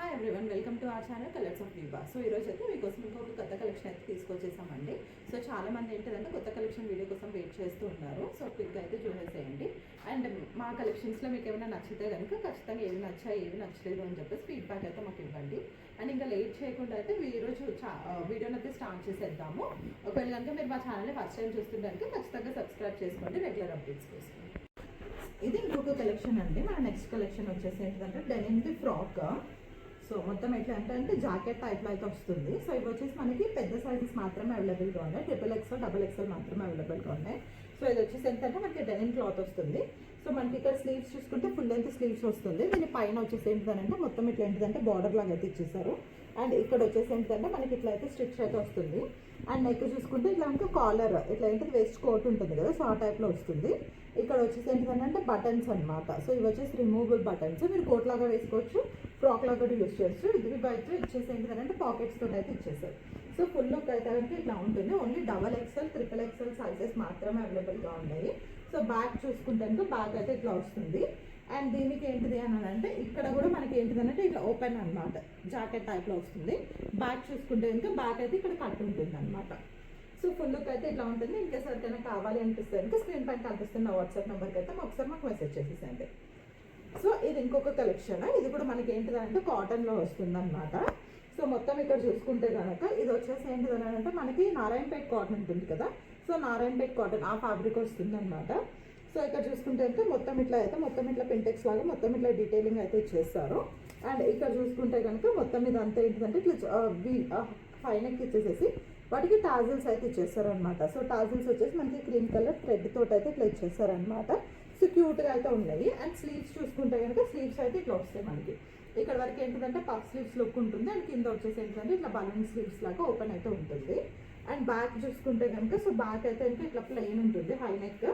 Hi everyone, welcome to our channel Colors of Viva. So ఈరోజు అయితే మీకోసం ఇంకొక కొత్త కలెక్షన్ అయితే తీసుకొచ్చేసామండి. సో చాలా మంది ఏంటంటే కొత్త కలెక్షన్ వీడియో కోసం వెయిట్ చేస్తూ ఉన్నారు. సో క్విక్గా అయితే చూసేసేయండి. అండ్ మా కలెక్షన్స్లో మీకు ఏమైనా నచ్చితే కనుక ఖచ్చితంగా ఏవి నచ్చాయి ఏవి నచ్చలేదు అని చెప్పేసి ఫీడ్బ్యాక్ అయితే మాకు ఇవ్వండి. అండ్ ఇంకా లేట్ చేయకుండా అయితే ఈరోజు వీడియోని అయితే స్టార్ట్ చేసేద్దాము. ఒకవేళ కనుక మీరు మా ఛానల్ని ఫస్ట్ టైం చూస్తుంటే ఖచ్చితంగా సబ్స్క్రైబ్ చేసుకోండి రెగ్యులర్ అప్డేట్స్ కోసం. ఇది ఇంకొక కలెక్షన్ అండి. మన నెక్స్ట్ కలెక్షన్ వచ్చేసి ఏంటంటే డెనిమ్ది ఫ్రాక్. సో మొత్తం ఎట్లా అంటే జాకెట్ టైప్లో అయితే వస్తుంది. సో ఇవి వచ్చేసి మనకి పెద్ద సైజెస్ మాత్రమే అవైలబుల్గా ఉన్నాయి. XXL, XXL మాత్రమే అవైలబుల్గా ఉన్నాయి. సో ఇది వచ్చేసి ఏంటంటే మనకి డెనిమ్ క్లాత్ వస్తుంది. సో మనకి ఇక్కడ స్లీవ్స్ చూసుకుంటే ఫుల్ లెంత్ స్లీవ్స్ వస్తుంది. దీని పైన వచ్చేసి ఏంటంటే మొత్తం ఇట్లా ఏంటంటే బార్డర్ లాగా అయితే ఇచ్చేసారు. అండ్ ఇక్కడ వచ్చేసి ఏంటంటే మనకి ఇట్లా అయితే స్టిచ్ అయితే వస్తుంది. అండ్ నెక్ చూసుకుంటే ఇట్లా ఇంకా కాలర్ ఇట్లా ఏంటంటే వేస్ట్ కోట్ ఉంటుంది కదా, సో ఆ టైప్లో వస్తుంది. ఇక్కడ వచ్చేసి ఏంటంటే బటన్స్ అనమాట. సో ఇవి వచ్చేసి రిమూవబుల్ బటన్స్. మీరు కోట్ లాగా వేసుకోవచ్చు, ఫ్రాక్ లాగా కూడా యూస్ చేయొచ్చు. ఇది బయట ఇచ్చేసి ఏంటంటే పాకెట్స్ తోటి అయితే ఇచ్చేసారు. సో ఫుల్ లుక్ అయితే కనుక ఇట్లా ఉంటుంది. ఓన్లీ XXL, XXL సైజెస్ మాత్రమే అవైలబుల్గా ఉన్నాయి. సో బ్యాక్ చూసుకుంటే బ్యాక్ అయితే ఇట్లా వస్తుంది. అండ్ దీనికి ఏంటిది అని అంటే ఇక్కడ కూడా మనకి ఏంటిదంటే ఇట్లా ఓపెన్ అనమాట, జాకెట్ టైప్లో వస్తుంది. బ్యాక్ చూసుకుంటే ఇంకా బ్యాక్ అయితే ఇక్కడ కట్ ఉంటుంది అనమాట. సో ఫుల్ లుక్ అయితే ఇట్లా ఉంటుంది. ఇంకేస్ ఎవరికైనా కావాలి అనిపిస్తే ఇంకా స్క్రీన్ పైన కనిపిస్తున్న వాట్సాప్ నెంబర్కి అయితే ఒకసారి మాకు మెసేజ్ చేసేసండి. సో ఇది ఇంకొక కలెక్షన్. ఇది కూడా మనకి ఏంటిదంటే కాటన్లో వస్తుంది అనమాట. సో మొత్తం ఇక్కడ చూసుకుంటే కనుక ఇది వచ్చేసి ఏంటిదని అంటే మనకి నారాయణపేట్ కాటన్ ఉంటుంది కదా, సో నారాయణపేట్ కాటన్ ఆ ఫ్యాబ్రిక్ వస్తుంది అనమాట. సో ఇక్కడ చూసుకుంటే అయితే మొత్తం ఇట్లా పింటెక్స్ లాగా మొత్తం ఇట్లా డీటెయిలింగ్ అయితే ఇచ్చేస్తారు. అండ్ ఇక్కడ చూసుకుంటే కనుక మొత్తం ఇది అంతా ఏంటంటే ఇట్లా ఫైనెక్ ఇచ్చేసేసి వాటికి టాజిల్స్ అయితే ఇచ్చేస్తారనమాట. సో టాజిల్స్ వచ్చేసి మనకి క్రీమ్ కలర్ థ్రెడ్ తోటి అయితే ఇట్లా ఇచ్చేస్తారనమాట. సో క్యూట్గా అయితే ఉన్నాయి. అండ్ స్లీవ్స్ చూసుకుంటే కనుక స్లీవ్స్ అయితే ఇట్లా వస్తాయి మనకి. ఇక్కడ వరకు ఏంటంటే పఫ్ స్లీవ్స్ లుక్ ఉంటుంది. అండ్ కింద వచ్చేసి ఏంటంటే ఇట్లా బలూన్ స్లీవ్స్ లాగా ఓపెన్ అయితే ఉంటుంది. అండ్ బ్యాక్ చూసుకుంటే కనుక సో బ్యాక్ అయితే ఇంకా ఇట్లా ప్లెయిన్ ఉంటుంది, హై నెక్.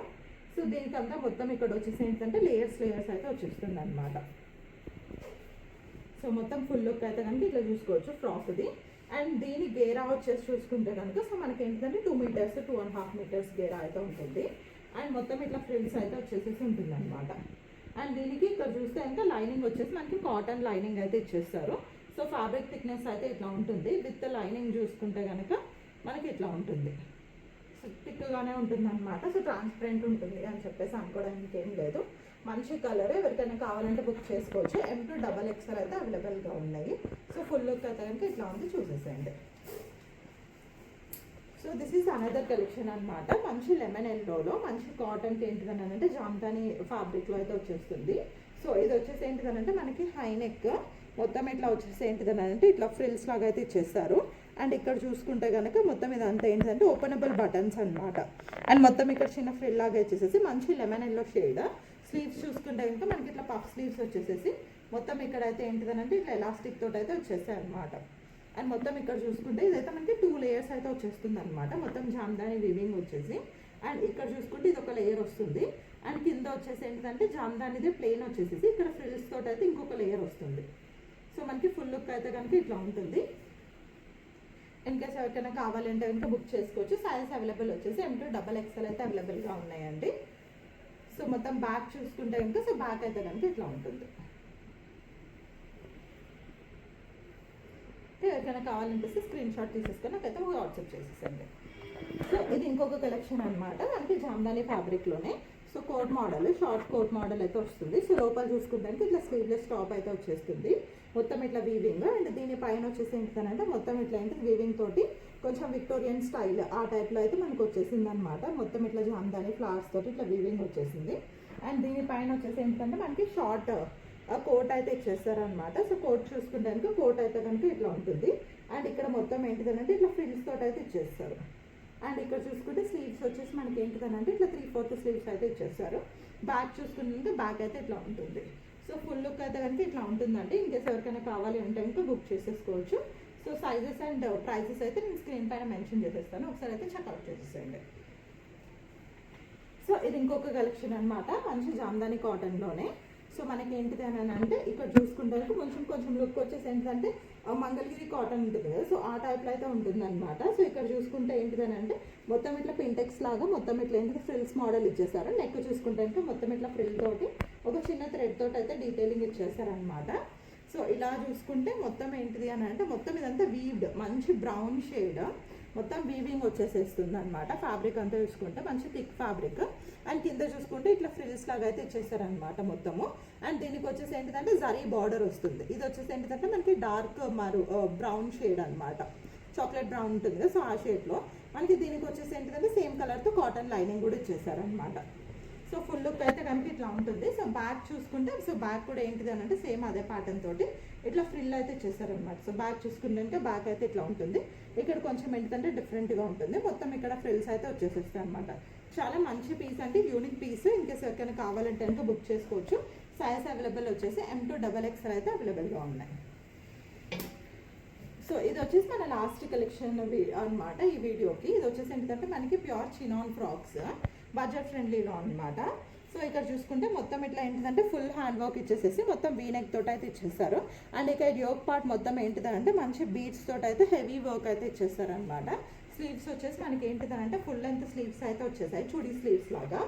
సో దీనికంతా మొత్తం ఇక్కడ వచ్చేసి ఏంటంటే లేయర్స్ అయితే వచ్చేస్తుంది అనమాట. సో మొత్తం ఫుల్ లుక్ అయితే కనుక ఇట్లా చూసుకోవచ్చు ఫ్రాక్ది. అండ్ దీని గేరా వచ్చేసి చూసుకుంటే కనుక సో మనకి ఏంటంటే 2 మీటర్స్ 2.5 మీటర్స్ గేరా అయితే ఉంటుంది. అండ్ మొత్తం ఇట్లా ఫ్రిల్స్ అయితే వచ్చేసేసి ఉంటుంది అనమాట. అండ్ దీనికి ఇక్కడ చూస్తే ఇంకా లైనింగ్ వచ్చేసి మనకి కాటన్ లైనింగ్ అయితే ఇచ్చేస్తారు. సో ఫ్యాబ్రిక్ థిక్నెస్ అయితే ఇట్లా ఉంటుంది. విత్ లైనింగ్ చూసుకుంటే కనుక మనకి ఇట్లా ఉంటుంది, థిక్గానే ఉంటుంది అనమాట. సో ట్రాన్స్పరెంట్ ఉంటుంది అని చెప్పేసి అనుకోవడానికి ఏం లేదు. మంచి కలర్, ఎవరికైనా కావాలంటే బుక్ చేసుకోవచ్చు. M to XXL అయితే అవైలబుల్గా ఉన్నాయి. సో ఫుల్ లుక్ అయితే కనుక ఇట్లా ఉంది, చూసేసేయండి. So this is another collection అనమాట. మంచి లెమన్ ఎల్లోలో మంచి కాటన్కి ఏంటిదని అంటే జామ్దాని ఫ్యాబ్రిక్లో అయితే వచ్చేస్తుంది. సో ఇది వచ్చేసి ఏంటిదనంటే మనకి హై నెక్ మొత్తం ఇట్లా వచ్చేసి ఏంటిదని అంటే ఇట్లా ఫ్రిల్స్ లాగా అయితే ఇచ్చేస్తారు. అండ్ ఇక్కడ చూసుకుంటే కనుక మొత్తం ఇదంతా ఏంటంటే ఓపెనబుల్ బటన్స్ అనమాట. అండ్ మొత్తం ఇక్కడ చిన్న ఫ్రిల్ లాగా వచ్చేసేసి మంచి లెమన్ ఎల్లో షేడ్. స్లీవ్స్ చూసుకుంటే కనుక మనకి ఇట్లా పఫ్ స్లీవ్స్ వచ్చేసేసి మొత్తం ఇక్కడైతే ఏంటిదనంటే ఇట్లా ఎలాస్టిక్ తోటి అయితే వచ్చేస్తాయి అనమాట. అండ్ మొత్తం ఇక్కడ చూసుకుంటే ఇదైతే మనకి 2 లేయర్స్ అయితే వచ్చేస్తుంది అనమాట. మొత్తం జామ్దాని వివింగ్ వచ్చేసి. అండ్ ఇక్కడ చూసుకుంటే ఇది ఒక లేయర్ వస్తుంది. అండ్ కింద వచ్చేసి ఏంటంటే జామ్దానిది ప్లెయిన్ వచ్చేసేసి ఇక్కడ ఫ్రిల్స్ తోటి అయితే ఇంకొక లేయర్ వస్తుంది. సో మనకి ఫుల్ లుక్ అయితే కనుక ఇట్లా ఉంటుంది. ఇన్కేస్ ఎవరికైనా కావాలంటే కనుక బుక్ చేసుకోవచ్చు. సైజ్ అవైలబుల్ వచ్చేసి M to XXL అయితే అవైలబుల్గా ఉన్నాయండి. సో మొత్తం బ్యాక్ చూసుకుంటే కనుక సో బ్యాక్ అయితే కనుక ఇట్లా ఉంటుంది. ఎవరికైనా కావాలనిపిస్తే స్క్రీన్ షాట్ తీసేసుకొని నాకైతే వాట్సాప్ చేసేసండి. సో ఇది ఇంకొక కలెక్షన్ అనమాట. మనకి జామ్దాని ఫ్యాబ్రిక్లోనే so coat model, short coat model అయితే వస్తుంది. సో లోపల చూసుకుంటానికి ఇట్లా స్లీవ్లెస్ టాప్ అయితే వచ్చేస్తుంది. మొత్తం ఇట్లా వీవింగ్. అండ్ దీని పైన వచ్చేసి ఏంటంటే మొత్తం ఇట్లా ఏంటి వీవింగ్ తోటి కొంచెం విక్టోరియన్ స్టైల్ ఆ టైప్లో అయితే మనకు వచ్చేసింది అనమాట. మొత్తం ఇట్లా జామ్దాని ఫ్లవర్స్ తోటి ఇట్లా వీవింగ్ వచ్చేసింది. అండ్ దీనిపైన వచ్చేసి ఏంటంటే మనకి షార్ట్ కోట్ అయితే ఇచ్చేస్తారనమాట. సో కోట్ చూసుకుంటానికి కోట్ అయితే కనుక ఇట్లా ఉంటుంది. అండ్ ఇక్కడ మొత్తం ఏంటిదనంటే ఇట్లా ఫ్రిల్స్ తోటి అయితే ఇచ్చేస్తారు. అండ్ ఇక్కడ చూసుకుంటే స్లీవ్స్ వచ్చేసి మనకి ఏంటిదనంటే ఇట్లా 3/4 స్లీవ్స్ అయితే ఇచ్చేస్తారు. బ్యాక్ చూసుకుంటే బ్యాక్ అయితే ఇట్లా ఉంటుంది. సో ఫుల్ లుక్ అయితే కనుక ఇట్లా ఉంటుందండి. ఇంకేస్ ఎవరికైనా కావాలి అంటే కనుక బుక్ చేసేసుకోవచ్చు. సో సైజెస్ అండ్ ప్రైజెస్ అయితే నేను స్క్రీన్ పైన మెన్షన్ చేసేస్తాను, ఒకసారి అయితే చెక్అవుట్ చేసేసేయండి. సో ఇది ఇంకొక కలెక్షన్ అనమాట. మంచి జామ్దాని కాటన్లోనే. సో మనకి ఏంటిది అని అంటే ఇక్కడ చూసుకుంటే కొంచెం లుక్ వచ్చేసి ఏంటంటే మంగళగిరి కాటన్ ఉంటుంది కదా, సో ఆ టైప్లో అయితే ఉంటుంది అనమాట. సో ఇక్కడ చూసుకుంటే ఏంటిదని అంటే మొత్తం ఇట్లా పింటెక్స్ లాగా మొత్తం ఇట్లా ఏంటంటే ఫ్రిల్స్ మోడల్ ఇచ్చేస్తారు. నెక్ చూసుకుంటే మొత్తం ఇట్లా ఫ్రిల్ తోటి ఒక చిన్న థ్రెడ్ తోటి అయితే డీటెయిలింగ్ ఇచ్చేస్తారనమాట. సో ఇలా చూసుకుంటే మొత్తం ఏంటిది అని అంటే మొత్తం ఇదంతా వీవ్డ్ మంచి బ్రౌన్ షేడ్ మొత్తం వీవింగ్ వచ్చేసేస్తుంది అనమాట. ఫ్యాబ్రిక్ అంతా చూసుకుంటే మంచి థిక్ ఫ్యాబ్రిక్. అండ్ కింద చూసుకుంటే ఇట్లా ఫ్రిల్స్ లాగా అయితే ఇచ్చేస్తారనమాట మొత్తము. అండ్ దీనికి వచ్చేసి ఏంటిదంటే జరీ బార్డర్ వస్తుంది. ఇది వచ్చేసి ఏంటిదంటే మనకి డార్క్ బ్రౌన్ షేడ్ అనమాట, చాక్లెట్ బ్రౌన్ ఉంటుంది కదా, సో ఆ షేడ్లో మనకి దీనికి వచ్చేసి ఏంటిదంటే సేమ్ కలర్తో కాటన్ లైనింగ్ కూడా ఇచ్చేసారనమాట. సో ఫుల్ లుక్ అయితే కనుక ఇట్లా ఉంటుంది. సో బ్యాక్ చూసుకుంటే సో బ్యాక్ కూడా ఏంటిది అని అంటే సేమ్ అదే ప్యాటర్న్ తోటి ఇట్లా ఫ్రిల్ అయితే ఇచ్చేసారనమాట. సో బ్యాక్ చూసుకుంటే బ్యాక్ అయితే ఇట్లా ఉంటుంది. ఇక్కడ కొంచెం ఏంటంటే డిఫరెంట్గా ఉంటుంది. మొత్తం ఇక్కడ ఫ్రిల్స్ అయితే వచ్చేసేస్తాయి అనమాట. చాలా మంచి పీస్ అంటే యూనిక్ పీస్. ఇన్కేస్ ఎవరికైనా కావాలంటే కనుక బుక్ చేసుకోవచ్చు. సైజ్ అవైలబుల్ వచ్చేసి M2 XXL అయితే అవైలబుల్గా ఉన్నాయి. సో ఇది వచ్చేసి మన లాస్ట్ కలెక్షన్ అనమాట ఈ వీడియోకి. ఇది వచ్చేసి ఏంటంటే మనకి ప్యూర్ చినాన్ ఫ్రాక్స్ బడ్జెట్ ఫ్రెండ్లీలో అనమాట. సో ఇక్కడ చూసుకుంటే మొత్తం ఇట్లా ఏంటిదంటే ఫుల్ హ్యాండ్ వర్క్ ఇచ్చేసేసి మొత్తం వీనెక్ తోటి అయితే ఇచ్చేస్తారు. అండ్ ఇక్కడ యోక్ పార్ట్ మొత్తం ఏంటిదంటే మంచి బీడ్స్ తోటి అయితే హెవీ వర్క్ అయితే ఇచ్చేస్తారు అనమాట. స్లీవ్స్ వచ్చేసి మనకి ఏంటిదంటే ఫుల్ లెంత్ స్లీవ్స్ అయితే వచ్చేసాయి, చుడీ స్లీవ్స్ లాగా.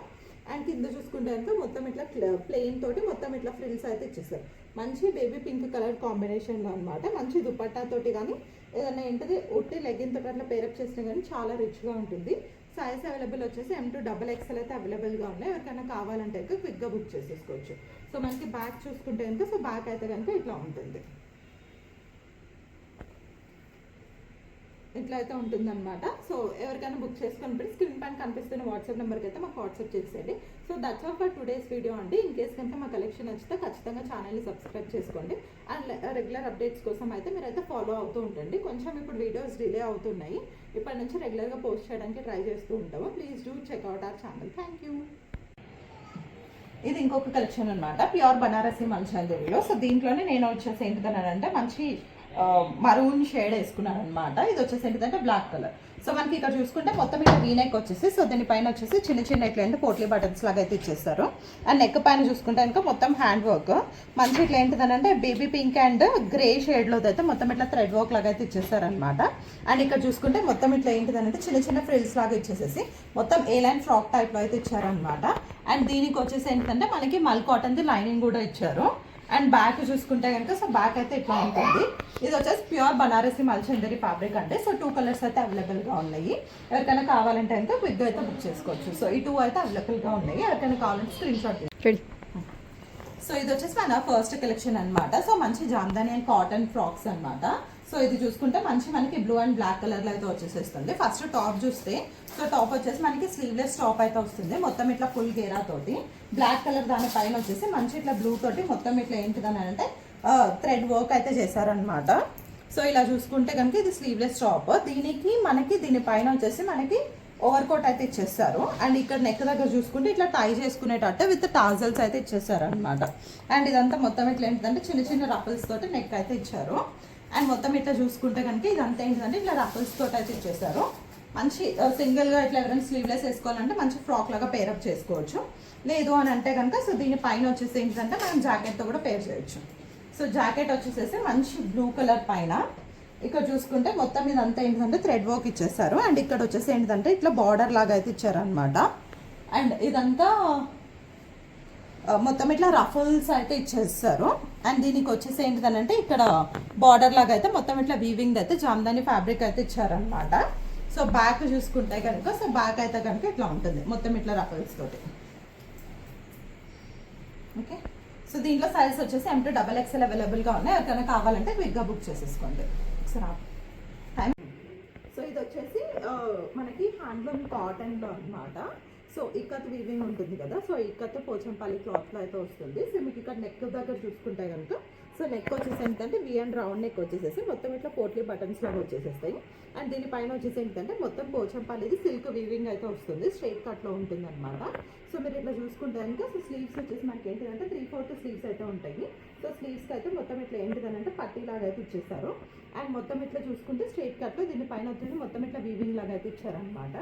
అండ్ కింద చూసుకుంటే కనుక మొత్తం ఇట్లా ప్లెయిన్ తోటి మొత్తం ఇట్లా ఫ్రిల్స్ అయితే ఇచ్చేస్తారు. మంచి బేబీ పింక్ కలర్ కాంబినేషన్లో అనమాట. మంచి దుపట్టా తోటి కానీ ఏదైనా ఏంటిది ఉట్టి లెగ్గిన్ తోటి అట్లా పేరప్ చేసినా కానీ చాలా రిచ్గా ఉంటుంది. సైజ్ అవైలబుల్ వచ్చేసి M2 XXL అయితే అవైలబుల్గా ఉన్నాయి. ఎవరికైనా కావాలంటే క్విక్గా బుక్ చేసేసుకోవచ్చు. సో మనకి బ్యాక్ చూసుకుంటే కనుక సో బ్యాక్ అయితే కనుక ఇట్లా ఉంటుంది, ఇట్లా అయితే ఉంటుందన్నమాట. సో ఎవరికైనా బుక్ చేసుకుని స్క్రీన్ పైన కనిపిస్తున్న వాట్సాప్ నెంబర్కి అయితే మాకు వాట్సాప్ చేసేయండి. So that's all for today's video అండి. ఇన్ కేస్ కనుక మా కలెక్షన్ నచ్చితే ఖచ్చితంగా ఛానల్ని సబ్స్క్రైబ్ చేసుకోండి. అండ్ రెగ్యులర్ అప్డేట్స్ కోసం అయితే మీరైతే ఫాలో అవుతూ ఉండండి. కొంచెం ఇప్పుడు వీడియోస్ డిలే అవుతున్నాయి. ఇప్పటి నుంచి రెగ్యులర్గా పోస్ట్ చేయడానికి ట్రై చేస్తూ ఉంటాము. Please do checkout our channel. Thank you. ఇది ఇంకొక కలెక్షన్ అనమాట, ప్యూర్ బనారసి మల్చందేరిలో. సో దీంట్లోనే నేను వచ్చేసి ఏంటిదనంటే మంచి మరూన్ షేడ్ వేసుకున్నాను అనమాట. ఇది వచ్చేసి ఏంటంటే బ్లాక్ కలర్. సో మనకి ఇక్కడ చూసుకుంటే మొత్తం ఇట్లా వీనెక్ వచ్చేసి సో దీనిపైన వచ్చేసి చిన్న చిన్న ఇట్లా పోట్లీ బటన్స్ లాగా అయితే ఇచ్చేస్తారు. అండ్ నెక్ పైన చూసుకుంటే కనుక మొత్తం హ్యాండ్ వర్క్ మంచి ఇట్లా ఏంటిదనంటే బేబీ పింక్ అండ్ గ్రే షేడ్లో అయితే మొత్తం ఇట్లా థ్రెడ్ వర్క్ లాగా అయితే ఇచ్చేస్తారనమాట. అండ్ ఇక్కడ చూసుకుంటే మొత్తం ఇట్లా ఏంటిదనంటే చిన్న చిన్న ఫ్రిల్స్ లాగా ఇచ్చేసేసి మొత్తం ఏ లైన్ ఫ్రాక్ టైప్లో అయితే ఇచ్చారనమాట. అండ్ దీనికి వచ్చేసి ఏంటంటే మనకి మల్ కాటన్ది లైనింగ్ కూడా ఇచ్చారు. అండ్ బ్యాక్ చూసుకుంటే కనుక సో బ్యాక్ అయితే ఇట్లా ఉంటుంది. ఇది వచ్చేసి ప్యూర్ బనారసి మల్చందేరి ఫ్యాబ్రిక్ అంటే సో 2 కలర్స్ అయితే అవైలబుల్గా ఉన్నాయి. ఎవరికైనా కావాలంటే కనుక క్విక్గా అయితే బుక్ చేసుకోవచ్చు. సో ఈ 2 అయితే అవైలబుల్గా ఉన్నాయి. ఎవరికైనా కావాలంటే స్క్రీన్ షాట్ తీసుకోండి. సో ఇది వచ్చేసి మన ఫస్ట్ కలెక్షన్ అనమాట. సో మంచి జామ్దాని అండ్ కాటన్ ఫ్రాక్స్ అనమాట. సో ఇది చూసుకుంటే మంచి మనకి బ్లూ అండ్ బ్లాక్ కలర్లో అయితే వచ్చేసేస్తుంది. ఫస్ట్ టాప్ చూస్తే సో టాప్ వచ్చేసి మనకి స్లీవ్లెస్ టాప్ అయితే వస్తుంది. మొత్తం ఇట్లా ఫుల్ గేరా తోటి బ్లాక్ కలర్ దానిపైన వచ్చేసి మంచి ఇట్లా బ్లూ తోటి మొత్తం ఇట్లా ఏంటిదని అంటే థ్రెడ్ వర్క్ అయితే చేశారనమాట. సో ఇలా చూసుకుంటే కనుక ఇది స్లీవ్లెస్ టాప్. మనకి దీనిపైన వచ్చేసి మనకి ఓవర్ కోట్ అయితే ఇచ్చేస్తారు. అండ్ ఇక్కడ నెక్ దగ్గర చూసుకుంటే ఇట్లా టై చేసుకునేటట్టు విత్ టాజల్స్ అయితే ఇచ్చేస్తారు అనమాట. అండ్ ఇదంతా మొత్తం ఇట్లా ఏంటంటే చిన్న చిన్న రఫల్స్ తోటి నెక్ అయితే ఇచ్చారు. అండ్ మొత్తం ఇట్లా చూసుకుంటే కనుక ఇదంతా ఏంటంటే ఇట్లా రఫల్స్ తోటి అయితే ఇచ్చేసారు. మంచి సింగిల్గా ఇట్లా ఎవరైనా స్లీవ్లెస్ వేసుకోవాలంటే మంచి ఫ్రాక్ లాగా పేరప్ చేసుకోవచ్చు. లేదు అని అంటే కనుక సో దీనిపైన వచ్చేసి ఏంటంటే మనం జాకెట్తో కూడా పేర్ చేయొచ్చు. సో జాకెట్ వచ్చేసేసి మంచి బ్లూ కలర్ పైన ఇక్కడ చూసుకుంటే మొత్తం ఇదంతా ఏంటంటే థ్రెడ్ వర్క్ ఇచ్చేస్తారు. అండ్ ఇక్కడ వచ్చేసి ఏంటంటే ఇట్లా బార్డర్ లాగా అయితే ఇచ్చారనమాట. అండ్ ఇదంతా మొత్తం ఇట్లా రఫల్స్ అయితే ఇచ్చేస్తారు. అండ్ దీనికి వచ్చేసి ఏంటిదనంటే ఇక్కడ బార్డర్ లాగా అయితే మొత్తం ఇట్లా వీవింగ్ అయితే జామ్దాని ఫ్యాబ్రిక్ అయితే ఇచ్చారనమాట. సో బ్యాక్ చూసుకుంటే కనుక సో బ్యాక్ అయితే కనుక ఇట్లా ఉంటుంది మొత్తం ఇట్లా రఫల్స్ తోటి. ఓకే, సో దీంట్లో సైజ్ వచ్చేసి M2 XXL అవైలబుల్గా ఉన్నాయి. ఎవరికైనా కావాలంటే క్విక్గా బుక్ చేసేసుకోండి. సో ఇది వచ్చేసి మనకి హ్యాండ్లూమ్ కాటన్లో అనమాట. సో ఇక్కత్ వీవింగ్ ఉంటుంది కదా, సో ఇక్కత్ పోచంపల్లి క్లాత్లో అయితే వస్తుంది. సో మీకు ఇక్కడ నెక్ దగ్గర చూసుకుంటే కనుక సో నెక్ వచ్చేసి ఏంటంటే వి అండ్ రౌండ్ నెక్ వచ్చేసేసి మొత్తం ఇట్లా పోట్లీ బటన్స్ లాగా వచ్చేసేస్తాయి. అండ్ దీనిపైన వచ్చేసి ఏంటంటే మొత్తం పోచంపల్లిది సిల్క్ వీవింగ్ అయితే వస్తుంది, స్ట్రైట్ కట్లో ఉంటుంది అనమాట. సో మీరు ఇట్లా చూసుకుంటే కనుక సో స్లీవ్స్ వచ్చేసి మనకి ఏంటిదంటే 3/4 స్లీవ్స్ అయితే ఉంటాయి. సో స్లీవ్స్కి అయితే మొత్తం ఇట్లా ఏంటిదనంటే పట్టీలాగా అయితే ఇచ్చేస్తారు. అండ్ మొత్తం ఇట్లా చూసుకుంటే స్ట్రైట్ కట్లో దీనిపైన వచ్చేసి మొత్తం ఇట్లా వీవింగ్ లాగా అయితే ఇచ్చారనమాట.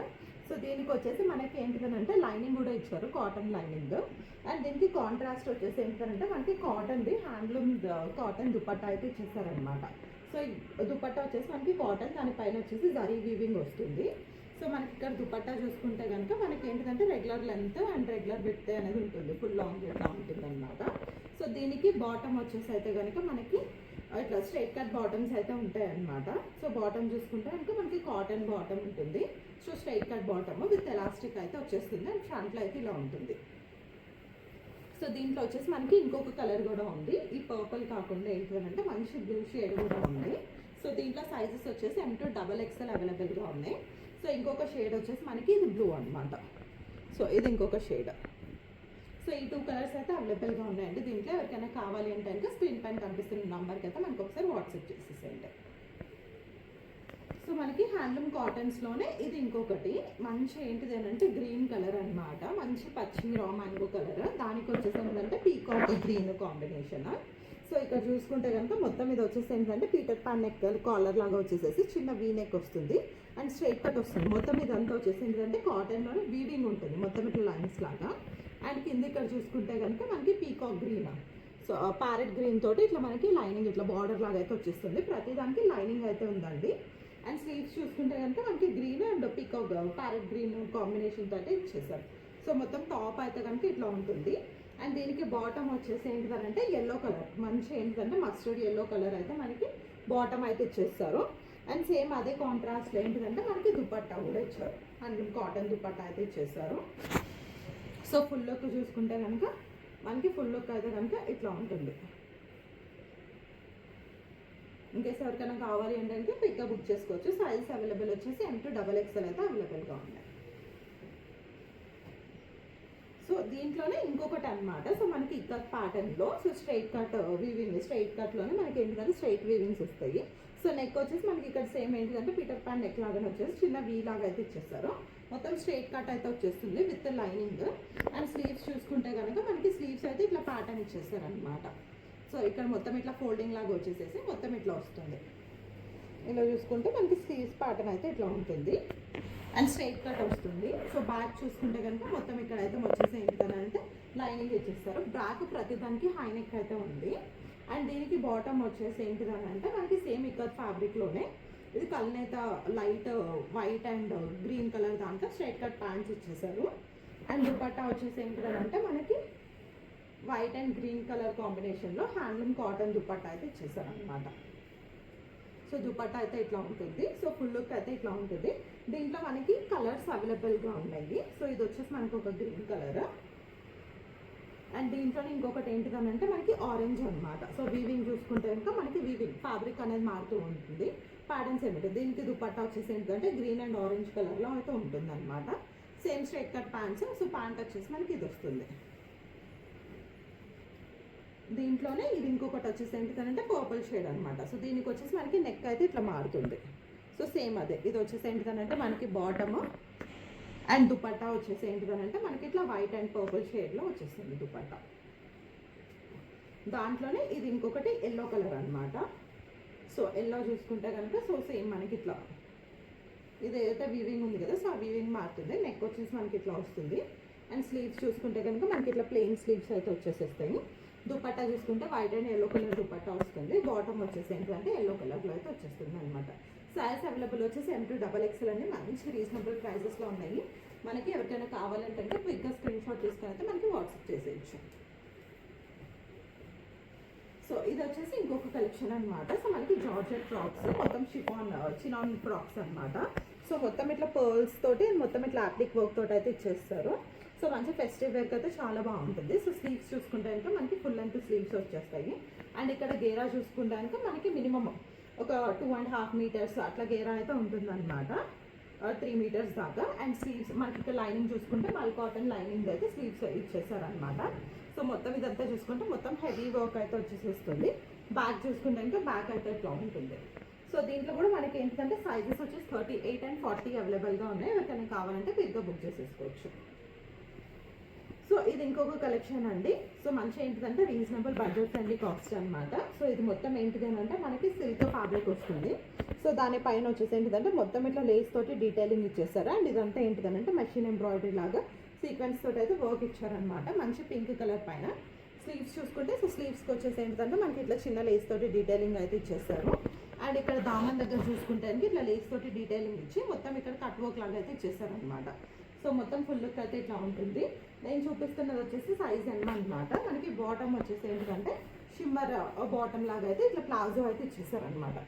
సో దీనికి వచ్చేసి మనకి ఏంటిదనంటే లైనింగ్ కూడా ఇచ్చారు, కాటన్ లైనింగ్. అండ్ దీనికి కాంట్రాస్ట్ వచ్చేసి ఏంటంటే మనకి కాటన్ది హ్యాండ్లూమ్ కాటన్ దుపట్టా అయితే ఇచ్చేసారనమాట. సో దుపట్టా వచ్చేసి మనకి కాటన్, దానిపైన వచ్చేసి జరీ వీవింగ్ వస్తుంది. సో మనకి ఇక్కడ దుపట్టా చూసుకుంటే కనుక మనకి ఏంటిదంటే regular length and regular width అనేది ఉంటుంది, ఫుల్ లాంగ్ ఇట్లా ఉంటుంది అనమాట. సో దీనికి బాటమ్ వచ్చేసి అయితే కనుక మనకి ఇట్లా స్ట్రైట్ కట్ బాటమ్స్ అయితే ఉంటాయి అనమాట. సో బాటమ్ చూసుకుంటే కనుక మనకి కాటన్ బాటమ్ ఉంటుంది. So straight cut bottom with elastic అయితే వచ్చేస్తుంది అండ్ ఫ్రంట్లో అయితే ఇలా ఉంటుంది. సో దీంట్లో వచ్చేసి మనకి ఇంకొక కలర్ కూడా ఉంది, ఈ పర్పుల్ కాకుండా ఏంటంటే మంచి బ్లూ షేడ్ కూడా ఉంది. సో దీంట్లో సైజెస్ వచ్చేసి M2 XXL అవైలబుల్గా ఉన్నాయి. సో ఇంకొక షేడ్ వచ్చేసి మనకి ఇది బ్లూ అనమాట. సో ఇది ఇంకొక షేడ్. సో ఈ 2 కలర్స్ అయితే అవైలబుల్గా ఉన్నాయండి. దీంట్లో ఎవరికైనా కావాలి అంటే కనుక స్క్రీన్ పైన కనిపిస్తున్న నెంబర్కి అయితే మనకు ఒకసారి వాట్సాప్ చేసేసేయండి. సో మనకి హ్యాండ్లూమ్ కాటన్స్లోనే ఇది ఇంకొకటి మంచి ఏంటిది అంటే గ్రీన్ కలర్ అనమాట, మంచి పచ్చి రా మ్యాంగో కలర్. దానికి వచ్చేసి ఏంటంటే పీకాక్ గ్రీన్ కాంబినేషన్. సో ఇక్కడ చూసుకుంటే కనుక మొత్తం ఇది వచ్చేసి ఏంటంటే పీటర్ పాన్ నెక్ కాలర్ లాగా వచ్చేసేసి చిన్న వీ నెక్ వస్తుంది అండ్ స్ట్రైట్ కట్ వస్తుంది. మొత్తం ఇదంతా వచ్చేసి ఏంటంటే కాటన్లోనే వీవింగ్ ఉంటుంది మొత్తం ఇట్లా లైన్స్ లాగా. అండ్ కింద ఇక్కడ చూసుకుంటే కనుక మనకి peacock green, so parrot green తోటి ఇట్లా మనకి లైనింగ్ ఇట్లా బార్డర్ లాగా అయితే వచ్చేస్తుంది. ప్రతిదానికి లైనింగ్ అయితే ఉందండి. అండ్ స్లీవ్స్ చూసుకుంటే కనుక మనకి green and peacock parrot green కాంబినేషన్తో అయితే ఇచ్చేసారు. సో మొత్తం టాప్ అయితే కనుక ఇట్లా ఉంటుంది. అండ్ దీనికి బాటమ్ వచ్చేసి ఏంటిదంటే ఎల్లో కలర్, మంచి ఏంటిదంటే మస్టర్డ్ ఎల్లో కలర్ అయితే మనకి బాటమ్ అయితే ఇచ్చేస్తారు. అండ్ సేమ్ అదే కాంట్రాస్ట్ ఏంటిదంటే మనకి దుపట్టా కూడా ఇచ్చారు, అండ్ కాటన్ దుపట్టా అయితే ఇచ్చేస్తారు. సో ఫుల్ లుక్ చూసుకుంటే కనుక మనకి ఫుల్ లుక్ అయితే కనుక ఇట్లా ఉంటుంది. ఇంకేస్ ఎవరికైనా కావాలి అంటే పిక్గా బుక్ చేసుకోవచ్చు. సైజ్ అవైలబుల్ వచ్చేసి M2 XXL అయితే అవైలబుల్గా ఉన్నాయి. సో దీంట్లోనే ఇంకొకటి అనమాట. సో మనకి ఇక్కత్ ప్యాటర్న్లో so straight cut weaving, straight కట్లోనే మనకి ఏంటంటే స్ట్రైట్ వీవింగ్స్ వస్తాయి. సో నెక్ వచ్చేసి మనకి ఇక్కడ సేమ్ ఏంటంటే పీటర్ పాన్ నెక్ లాగానే వచ్చేసి చిన్న వీ లాగా అయితే ఇచ్చేస్తారు. మొత్తం స్ట్రైట్ కట్ అయితే వచ్చేస్తుంది విత్ లైనింగ్. అండ్ స్లీవ్స్ చూసుకుంటే కనుక మనకి స్లీవ్స్ అయితే ఇట్లా ప్యాటర్న్ ఇచ్చేస్తారు అనమాట. సో ఇక్కడ మొత్తం ఇట్లా ఫోల్డింగ్ లాగా వచ్చేసేసి మొత్తం ఇట్లా వస్తుంది. ఇలా చూసుకుంటే మనకి స్లీవ్స్ ప్యాటర్న్ అయితే ఇట్లా ఉంటుంది అండ్ స్ట్రైట్ కట్ వస్తుంది. సో బ్యాక్ చూసుకుంటే కనుక మొత్తం ఇక్కడైతే వచ్చేసి ఏంటంటే లైనింగ్ ఇచ్చేస్తారు. బ్యాక్ ప్రతిదానికి హై నెక్ అయితే ఉంది. అండ్ దీనికి బాటమ్ వచ్చేసి ఏంటిదనంటే మనకి సేమ్ ఇక్కత్ ఫ్యాబ్రిక్లోనే ఇది కల్నేత light white and green colour దాంట్లో స్ట్రైట్ కట్ ప్యాంట్స్ ఇచ్చేసారు. అండ్ దుపట్టా వచ్చేసి ఏంటిదనంటే మనకి వైట్ అండ్ గ్రీన్ కలర్ కాంబినేషన్లో హ్యాండ్లూమ్ కాటన్ దుపట్టా అయితే ఇచ్చేసారు అనమాట. సో దుపట్టా అయితే ఇట్లా ఉంటుంది. సో ఫుల్ లుక్ అయితే ఇట్లా ఉంటుంది. దీంట్లో మనకి కలర్స్ అవైలబుల్గా ఉన్నాయి. సో ఇది వచ్చేసి మనకి ఒక గ్రీన్ కలర్ అండ్ దీంట్లో ఇంకొకటి ఏంటిదనంటే మనకి ఆరెంజ్ అనమాట. సో వీవింగ్ చూసుకుంటే కనుక మనకి వీవింగ్ ఫ్యాబ్రిక్ అనేది మారుతూ ఉంటుంది, ప్యాటర్న్స్ ఏమిటి. దీనికి దుపట్టా వచ్చేసి ఏంటంటే గ్రీన్ అండ్ ఆరెంజ్ కలర్లో అయితే ఉంటుంది అనమాట. Same straight cut pants. So pant వచ్చేసి మనకి ఇది వస్తుంది. దీంట్లోనే ఇది ఇంకొకటి వచ్చేసి ఏంటిదంటే పర్పుల్ షేడ్ అనమాట. సో దీనికి వచ్చేసి మనకి నెక్ అయితే ఇట్లా మారుతుంది. సో సేమ్ అదే ఇది వచ్చేసి ఏంటిదనంటే మనకి బాటమ్ అండ్ దుపట్టా వచ్చేసి ఏంటిదనంటే మనకి ఇట్లా వైట్ అండ్ పర్పుల్ షేడ్లో వచ్చేస్తుంది దుపట్టా. దాంట్లోనే ఇది ఇంకొకటి ఎల్లో కలర్ అనమాట. సో ఎల్లో చూసుకుంటే కనుక సో సేమ్ మనకి ఇట్లా ఇది ఏదైతే వీవింగ్ ఉంది కదా, సో ఆ వీవింగ్ మారుతుంది. నెక్ వచ్చేసి మనకి ఇట్లా వస్తుంది. అండ్ స్లీవ్స్ చూసుకుంటే కనుక మనకి ఇట్లా ప్లెయిన్ స్లీవ్స్ అయితే వచ్చేసేస్తాయి. దుపట్టా చూసుకుంటే white and yellow colour dupatta వస్తుంది. బాటమ్ వచ్చేసి ఏంటంటే ఎల్లో కలర్లో అయితే వచ్చేస్తుంది అనమాట. సైజ్ అవైలబుల్ వచ్చేసి M2 XXL అండి. మంచి రీజనబుల్ ప్రైజెస్లో ఉన్నాయి. మనకి ఎవరికైనా కావాలంటే క్విక్గా స్క్రీన్ షాట్ తీసుకొని అయితే మనకి వాట్సాప్ చేసేయచ్చు. సో ఇది వచ్చేసి ఇంకొక కలెక్షన్ అనమాట. సో మనకి జార్జెట్ ఫ్రాక్స్, మొత్తం చినాన్ ఫ్రాక్స్ అనమాట. సో మొత్తం ఇట్లా పర్ల్స్ తోటి మొత్తం ఇట్లా యాప్లిక్ వర్క్ తోటి అయితే ఇచ్చేస్తారు. సో మంచి ఫెస్టివ్ వేర్కి అయితే చాలా బాగుంటుంది. సో స్లీవ్స్ చూసుకుంటే కనుక మనకి ఫుల్ లెంత్ స్లీవ్స్ వచ్చేస్తాయి. అండ్ ఇక్కడ గేరా చూసుకుంటే కనుక మనకి మినిమం ఒక 2.5 మీటర్స్ అట్లా గేరా అయితే ఉంటుందన్నమాట, 3 మీటర్స్ దాకా. అండ్ స్లీవ్స్ మనకి ఇక్కడ లైనింగ్ చూసుకుంటే మల్ కాటన్ లైనింగ్ అయితే స్లీవ్స్ ఇచ్చేసారనమాట. సో మొత్తం ఇదంతా చూసుకుంటే మొత్తం హెవీ వర్క్ అయితే వచ్చేసేస్తుంది. బ్యాక్ చూసుకుంటే కనుక బ్యాక్ అయితే ఇట్లా ఉంటుంది. సో దీంట్లో కూడా మనకి ఏంటంటే సైజెస్ వచ్చేసి 38 and 40 అవైలబుల్గా ఉన్నాయి. ఎవరికైనా కావాలంటే క్విక్గా బుక్ చేసేసుకోవచ్చు. సో ఇది ఇంకొక కలెక్షన్ అండి. సో మంచి ఏంటిదంటే రీజనబుల్ బడ్జెట్ ఫ్రెండ్లీ కాస్ట్ అనమాట. సో ఇది మొత్తం ఏంటిది అంటే మనకి సిల్క్ ఫ్యాబ్రిక్ వస్తుంది. సో దానిపైన వచ్చేసి ఏంటిదంటే మొత్తం ఇట్లా లేస్ తోటి డీటెయిలింగ్ ఇచ్చేస్తారు. అండ్ ఇదంతా ఏంటిదంటే మెషిన్ ఎంబ్రాయిడరీ లాగా సీక్వెన్స్ తోటి అయితే వర్క్ ఇచ్చారనమాట. మంచి పింక్ కలర్ పైన. స్లీవ్స్ చూసుకుంటే సో స్లీవ్స్కి వచ్చేసి ఏంటిదంటే మనకి ఇట్లా చిన్న లేస్ తోటి డీటెయిలింగ్ అయితే ఇచ్చేస్తారు. అండ్ ఇక్కడ దామన్ దగ్గర చూసుకుంటే ఇట్లా లేస్ తోటి డీటెయిలింగ్ ఇచ్చి మొత్తం ఇక్కడ కట్ వర్క్ లాగా అయితే ఇచ్చేస్తారనమాట. సో మొత్తం ఫుల్ లుక్ అయితే ఇట్లా ఉంటుంది. నేను చూపిస్తున్నది వచ్చేసి సైజ్ M అనమాట. మనకి బాటమ్ వచ్చేసి ఏంటంటే షిమ్మర్ బాటమ్ లాగా అయితే ఇట్లా ప్లాజో అయితే ఇచ్చేస్తారనమాట.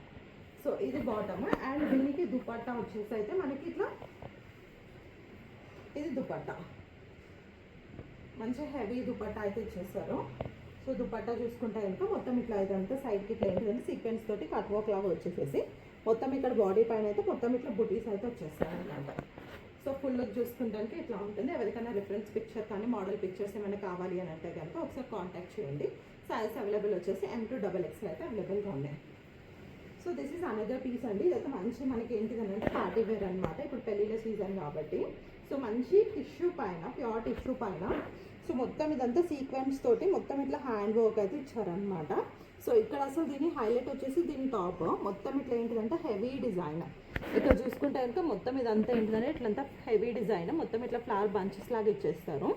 సో ఇది బాటమ్. అండ్ దీనికి దుపట్టా వచ్చేసి అయితే మనకి ఇట్లా ఇది దుపట్టా మంచి హెవీ దుపట్టా అయితే ఇచ్చేస్తారు. సో దుపట్టా చూసుకుంటే కనుక మొత్తం ఇట్లా ఇదంతా సైడ్కి ఇట్లా ఏంటంటే సీక్వెన్స్ తోటి కట్ వర్క్ లాగా వచ్చేసేసి మొత్తం ఇక్కడ బాడీ పైన అయితే మొత్తం ఇట్లా బుటీస్ అయితే వచ్చేస్తాయి అనమాట. సో ఫుల్ లుక్ చూసుకుంటానికి ఇట్లా ఉంటుంది. ఎవరికైనా రిఫరెన్స్ పిక్చర్ కానీ మోడల్ పిక్చర్స్ ఏమైనా కావాలి అని అంటే కనుక ఒకసారి కాంటాక్ట్ చేయండి. సైజ్ అవైలబుల్ వచ్చేసి M to XXL అయితే అవైలబుల్గా ఉన్నాయి. So this is another piece అండి. ఇదైతే మంచి మనకి ఏంటిదనంటే పార్టీ వేర్ అనమాట. ఇప్పుడు పెళ్ళిళ్ళ సీజన్ కాబట్టి సో మంచి టిష్యూ పైన ప్యూర్ టిష్యూ పైన సో మొత్తం ఇదంతా సీక్వెన్స్ తోటి మొత్తం ఇట్లా హ్యాండ్ వర్క్ అయితే ఇచ్చారనమాట. సో ఇక్కడ అసలు దీని హైలైట్ వచ్చేసి దీని టాప్ మొత్తం ఇట్లా ఏంటిదంటే హెవీ డిజైన్. ఇక్కడ చూసుకుంటే కనుక మొత్తం ఇదంతా ఏంటిదంటే ఇట్లంతా హెవీ డిజైన్ మొత్తం ఇట్లా ఫ్లవర్ బంచెస్ లాగా ఇచ్చేస్తారు.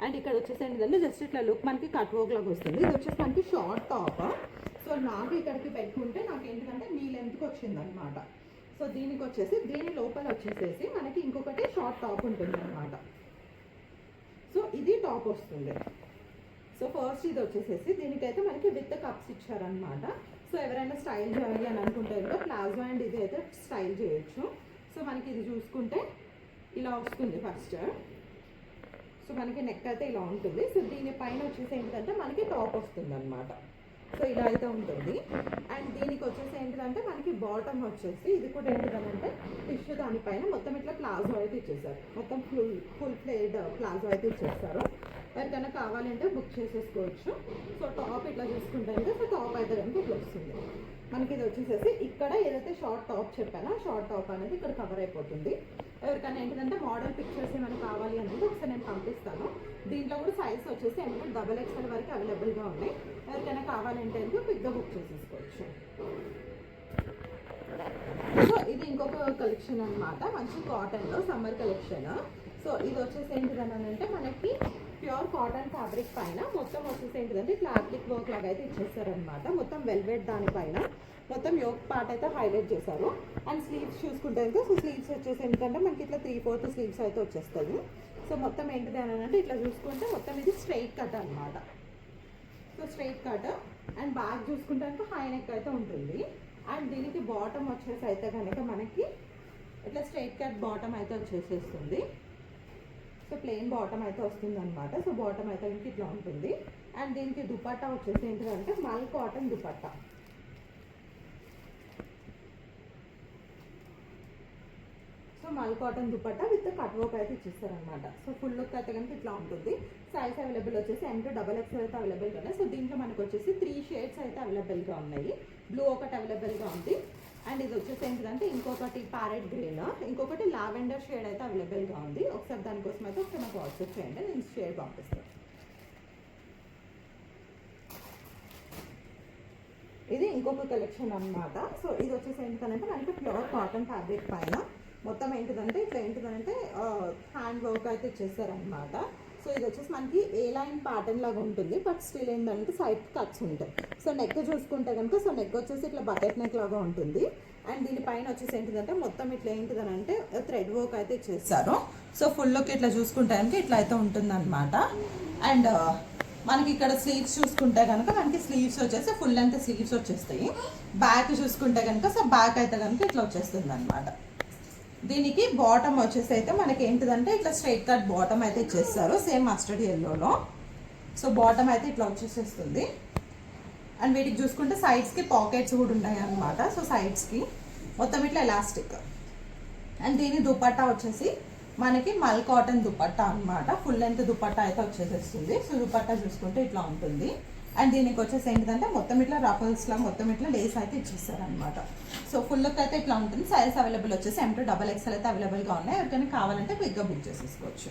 అండ్ ఇక్కడ వచ్చేసి ఏంటిదంటే జస్ట్ ఇట్లా లుక్ మనకి కట్ వర్క్ లాగా వస్తుంది. ఇది వచ్చేసి మనకి షార్ట్ టాప్. సో నాకు ఇక్కడికి పెట్టుకుంటే నాకు ఏంటిదంటే మీ లెంత్కి వచ్చింది అనమాట. సో దీనికి వచ్చేసి దీని లోపల వచ్చేసేసి మనకి ఇంకొకటి షార్ట్ టాప్ ఉంటుంది అనమాట. సో ఇది టాప్ వస్తుంది. సో ఫస్ట్ ఇది వచ్చేసేసి దీనికైతే మనకి విత్ కప్స్ ఇచ్చారనమాట. సో ఎవరైనా స్టైల్ చేయాలి అని అనుకుంటే ప్లాజో అండ్ ఇది అయితే స్టైల్ చేయొచ్చు. సో మనకి ఇది చూసుకుంటే ఇలా వస్తుంది ఫస్ట్. సో మనకి నెక్ అయితే ఇలా ఉంటుంది. సో దీనిపైన వచ్చేసి ఏంటంటే మనకి టాప్ వస్తుంది అనమాట. సో ఇలా అయితే ఉంటుంది. అండ్ దీనికి వచ్చేసి ఏంటంటే మనకి బాటమ్ వచ్చేసి ఇది కూడా ఏంటిదనంటే టిష్యూ దానిపైన మొత్తం ఇట్లా ప్లాజో అయితే ఇచ్చేసారు. మొత్తం ఫుల్ ప్లేడ్ ప్లాజో అయితే ఇచ్చేస్తారు. ఎవరికైనా కావాలంటే బుక్ చేసేసుకోవచ్చు. సో టాప్ ఇట్లా చూసుకుంటే సో టాప్ అయితే కనుక ఇట్లా వస్తుంది. మనకి ఇది వచ్చేసేసి ఇక్కడ ఏదైతే షార్ట్ టాప్ చెప్పానో షార్ట్ టాప్ అనేది ఇక్కడ కవర్ అయిపోతుంది. ఎవరికైనా ఏంటంటే మోడల్ పిక్చర్స్ ఏమైనా కావాలి అనేది ఒకసారి నేను పంపిస్తాను. దీంట్లో కూడా సైజ్ వచ్చేసి ఏంటంటే XXL వరకు అవైలబుల్గా ఉన్నాయి. ఎవరికైనా కావాలంటే క్విక్గా బుక్ చేసేసుకోవచ్చు. సో ఇది ఇంకొక కలెక్షన్ అనమాట. మంచి కాటన్లో సమ్మర్ కలెక్షన్. సో ఇది వచ్చేసి ఏంటిదనంటే మనకి ప్యూర్ కాటన్ ఫ్యాబ్రిక్ పైన మొత్తం వచ్చేసి ఏంటిదంటే ఇట్లా అప్లిక్ వర్క్ లాగా అయితే ఇచ్చేస్తారనమాట. మొత్తం వెల్వెట్ దానిపైన మొత్తం యోక్ పార్ట్ అయితే హైలైట్ చేశారు. అండ్ స్లీవ్స్ చూసుకుంటే సో స్లీవ్స్ వచ్చేసి ఏంటంటే మనకి ఇట్లా 3/4 స్లీవ్స్ అయితే వచ్చేస్తుంది. సో మొత్తం ఏంటిది అని అంటే ఇట్లా చూసుకుంటే మొత్తం ఇది స్ట్రైట్ కట్ అనమాట. So straight cut and back చూసుకుంటే కనుక హై నెక్ అయితే ఉంటుంది. అండ్ దీనికి బాటమ్ వచ్చేసి అయితే కనుక మనకి ఇట్లా స్ట్రైట్ కట్ బాటమ్ అయితే వచ్చేసేస్తుంది. సో ప్లెయిన్ బాటమ్ అయితే వస్తుంది అనమాట. సో బాటమ్ అయితే ఇంక ఇట్లా ఉంటుంది. అండ్ దీనికి దుపట్టా వచ్చేసి ఏంటంటే మల్ కాటన్ దుపట్టా. సో మల్ cotton dupatta with cut work అయితే ఇచ్చేస్తారనమాట. సో ఫుల్ లుక్ అయితే కనుక ఇట్లా ఉంటుంది. సైజ్ అవైలబుల్ వచ్చేసి M to XXL అయితే అవైలబుల్గా ఉన్నాయి. సో దీంట్లో మనకు వచ్చేసి 3 షేడ్స్ అయితే అవైలబుల్గా ఉన్నాయి. బ్లూ ఒకటి అవైలబుల్గా ఉంది. అండ్ ఇది వచ్చేసి ఏంటంటే ఇంకొకటి ప్యారెట్ గ్రీన్, ఇంకొకటి లావెండర్ షేడ్ అయితే అవైలబుల్గా ఉంది. ఒకసారి దానికోసం అయితే ఒకసారి నాకు వాట్సాప్ చేయండి, నేను షేడ్ పంపిస్తాను. ఇది ఇంకొక కలెక్షన్ అనమాట. సో ఇది వచ్చేసి ఏంటంటే మనకి ప్యూర్ కాటన్ ఫ్యాబ్రిక్ పైన మొత్తం ఏంటిదంటే ఇట్లా ఏంటిదంటే హ్యాండ్ వర్క్ అయితే ఇచ్చేస్తారనమాట. సో ఇది వచ్చేసి మనకి ఏ లైన్ ప్యాటర్న్ లాగా ఉంటుంది. బట్ స్టిల్ ఏంటంటే సైడ్ కట్స్ ఉంటాయి. సో నెక్ చూసుకుంటే కనుక సో నెక్ వచ్చేసి ఇట్లా బకెట్ నెక్ లాగా ఉంటుంది. అండ్ దీనిపైన వచ్చేసి ఏంటిదంటే మొత్తం ఇట్లా ఏంటిదనంటే థ్రెడ్ వర్క్ అయితే ఇచ్చేస్తారు. సో ఫుల్ లుక్ ఇట్లా చూసుకుంటే కనుక ఇట్లా అయితే ఉంటుంది అనమాట. అండ్ మనకి ఇక్కడ స్లీవ్స్ చూసుకుంటే కనుక మనకి స్లీవ్స్ వచ్చేసి ఫుల్ లెంత్ స్లీవ్స్ వచ్చేస్తాయి. బ్యాక్ చూసుకుంటే కనుక సో బ్యాక్ అయితే కనుక ఇట్లా వచ్చేస్తుంది అనమాట. దీనికి బాటమ్ వచ్చేసి అయితే మనకి ఏంటిదంటే ఇట్లా స్ట్రైట్ కట్ బాటమ్ అయితే ఇచ్చేస్తారు సేమ్ మస్టర్డ్ ఎల్లోలో. సో బాటమ్ అయితే ఇట్లా వచ్చేసేస్తుంది. అండ్ వీటికి చూసుకుంటే సైడ్స్కి పాకెట్స్ కూడా ఉంటాయి అన్నమాట. సో సైడ్స్కి మొత్తం ఇట్లా ఎలాస్టిక్. అండ్ దీని దుపట్టా వచ్చేసి మనకి మల్ కాటన్ దుపట్టా అనమాట. ఫుల్ లెంత్ దుపట్టా అయితే వచ్చేసేస్తుంది. సో దుపట్టా చూసుకుంటే ఇట్లా ఉంటుంది. అండ్ దీనికి వచ్చేసి ఏంటంటే మొత్తం ఇట్లా రఫల్స్లా మొత్తం ఇట్లా లేస్ అయితే ఇచ్చేస్తారనమాట. సో ఫుల్ లుక్ అయితే ఇట్లా ఉంటుంది. సైజ్ అవైలబుల్ వచ్చేసి M to XXL అయితే అవైలబుల్గా ఉన్నాయి. ఎవరికైనా కావాలంటే క్విక్గా బుక్ చేసేసుకోవచ్చు.